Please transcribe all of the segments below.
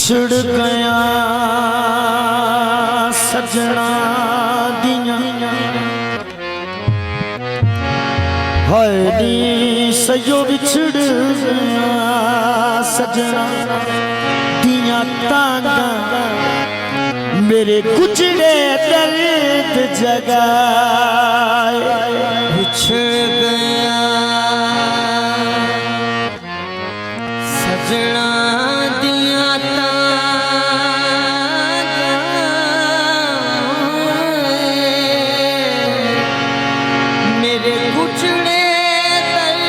बिछड़ गया सजना दियां हाय नी सयो बिछड़ गया सजना दियां तांगा मेरे गुजरे दर्द जगाए बिछड़ गया सजना दिया मेरे गुजरे दर्द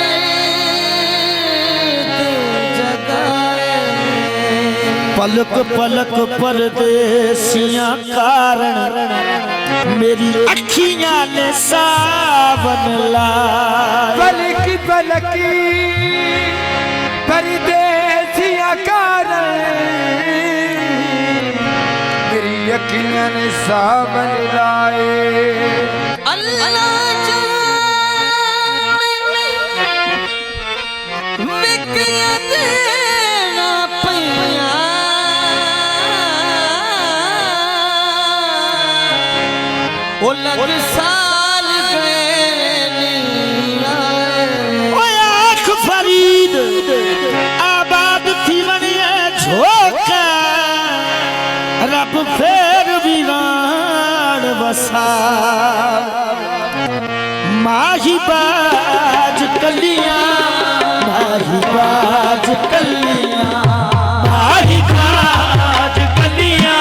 जगाए पलक पलक परदेसियां कारण मेरी अखियां ने सावन लाए पलकी पलकी परदेसियां कारण मेरी अखियां ने सावन लाए अल्लाह लग साल आँख फरीद आबाद थी बनिए झोंका रब फेर वीरान बसा माही बाज कलियां माही बाज कलियां माही बाज कलियां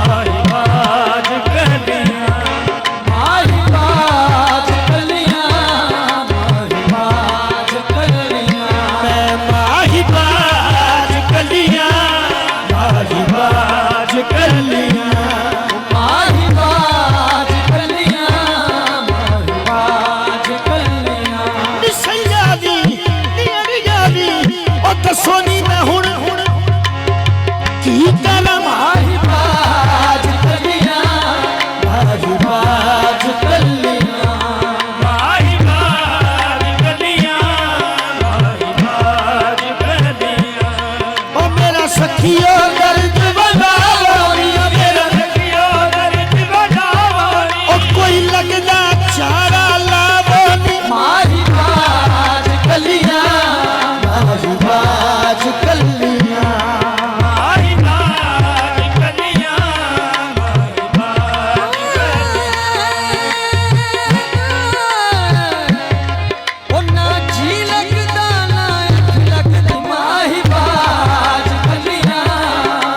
माही बाज कलियां सोनी मैं हुण की कलम माही बाज कलियां माही बाज कलियां माही बाज कलियां माही बाज कलियां ओ मेरा सखियो दर्द बढ़ाओ मेरा सखियो दर्द बढ़ाओ ओ कोई लगदा चारा लावो माही बाज कलियां माही बाज कलियां माही बाज कलियां माही बाज ओ ना जी लगदा ना लगदा माही बाज कलियां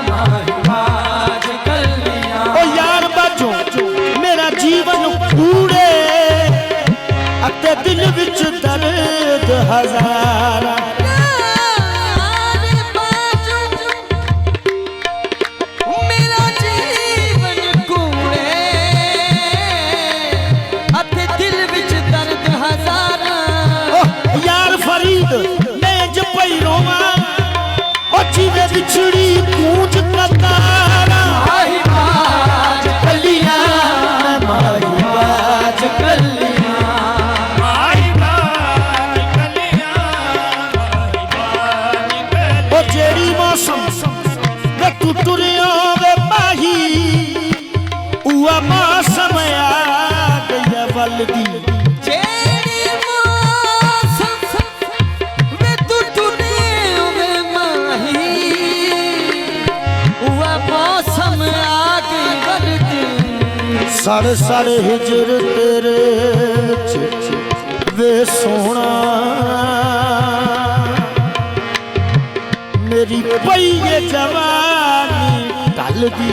माही बाज कलियां ओ यार बाजो मेरा जीवन कूड़े अते दिल विच दर्द हजारा बिछड़ी गूंज कतारा माही बाज कलियां माही बाज कलियां माही बाज कलियां माही बाज कलियां ओ जेड़ी मौसम वे तू टुरियो वे माही उआ मौसम आ गया वलदी सड़ सड़ हिजर तेरे वे सोना मेरी पई ये जवानी टल दी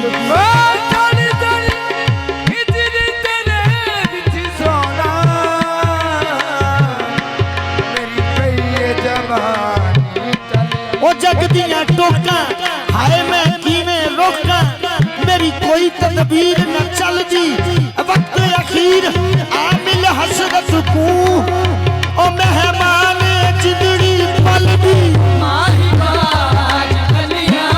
ओ जग दियां टोकां हाय मैं किवें रोकां मेरी कोई तदबीर न चलदी वक्त अखीर आमिल हसरत को ओ मेहमान जिंदड़ी पलदी माही बाज कलियां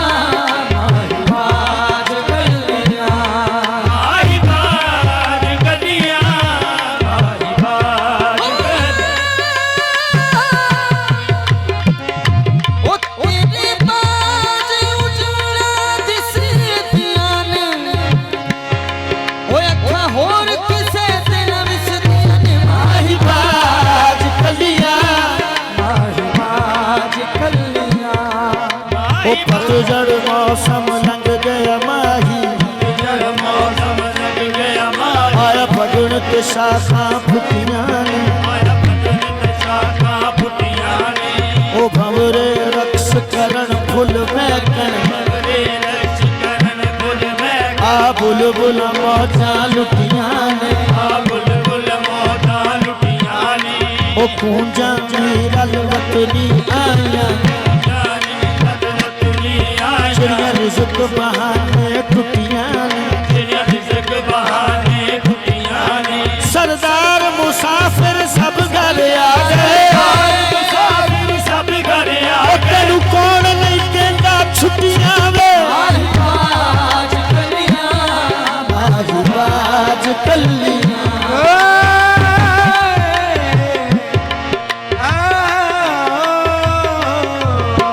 माही बाज कलियां माही बाज कलियां माही बाज कलियां ओ तेरे बाज उजड़ ਪਤਝੜ ਮੌਸਮ ਲੰਘ ਗਿਆ ਮਾਹੀ ਜੜ ਮੌਸਮ ਲਗ ਗਿਆ ਮਾਹੀ ਆਇਆ ਫਗਣ ਤੇ ਸ਼ਾਖਾਂ ਫੁੱਟੀਆਂ ਨੇ ਆਇਆ ਫਗਣ ਤੇ ਸ਼ਾਖਾਂ ਫੁੱਟੀਆਂ ਨੇ ਉਹ ਭੰਵਰੇ ਰਕਸ ਕਰਨ ਫੁੱਲ ਮਹਿਕਣ ਮਗਰੇ ਰਕਸ਼ ਕਰਨ ਫੁੱਲ ਮਹਿਕ ਆ ਬੁਲਬੁਲ ਮੌਜਾਂ ਲੁੱਟੀਆਂ ਨੇ ਆ ਬੁਲਬੁਲ ਮੌਤਾਂ ਲੁੱਟੀਆਂ ਨੇ ਉਹ ਕੂੰਜਾਂ ਦੀ ਰਲ ਵਤਨੀ ਆਈਆਂ ਜਾਨੀ ਬਦਲਤ ਲੀ ਆਇਆ ਚਿੜੀਆਂ ਰਿਜ਼ਕ ਬਹਾਨੇ ਟੁੱਟੀਆਂ ਨੇ ਜਿਹੜੀਆਂ ਰਿਜ਼ਕ ਬਹਾਨੇ ਟੁੱਟੀਆਂ ਨੇ ਸਰਦਾਰ ਮੁਸਾਫਿਰ ਸਭ ਘਰ ਆ ਗਏ ਮੁਸਾਫਿਰ ਸਭ ਘਰ ਆ ਉਹ ਤੈਨੂੰ ਕੌਣ ਨਹੀਂ ਕਹਿੰਦਾ ਛੁੱਟੀਆਂ ਵੇ ਬਾਜ ਕਲੀਆਂ ਬਾਜ ਬਾਜ ਕੱਲੀਆਂ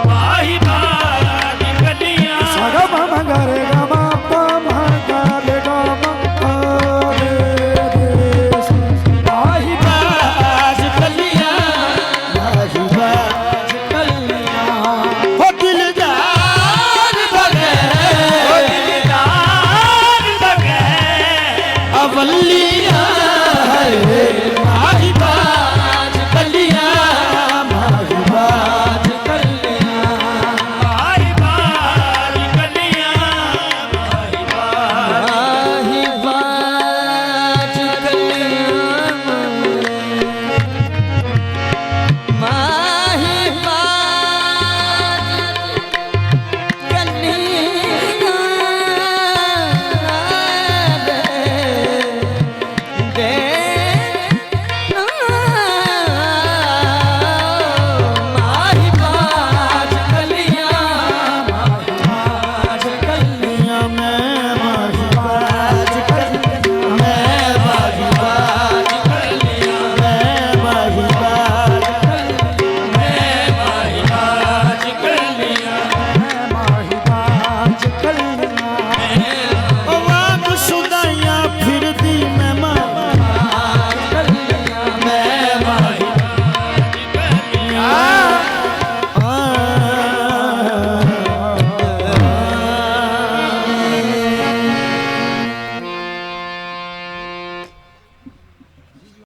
ਮਾਹੀ ਬਾਜ ਕਲੀਆਂ ਸਾਗਾ ਮਾਮਾ ਗਰੇ ਗਾ ਮਾਪਾ ਮਾਗਾ ਦੇ ਗਾ ਮਾਪਾ ਦੇ ਦੇਸ ਮਾਹੀ ਬਾਜ ਕਲੀਆਂ ਬਾਜ ਬਾਜ ਕਲੀਆਂ ਹੋ ਦਿਲਦਾਰ ਬਗੈਰ ਦਿਲਦਾਰ ਬਗੈਰ ਅਵਲੀਆਂ ਹੈ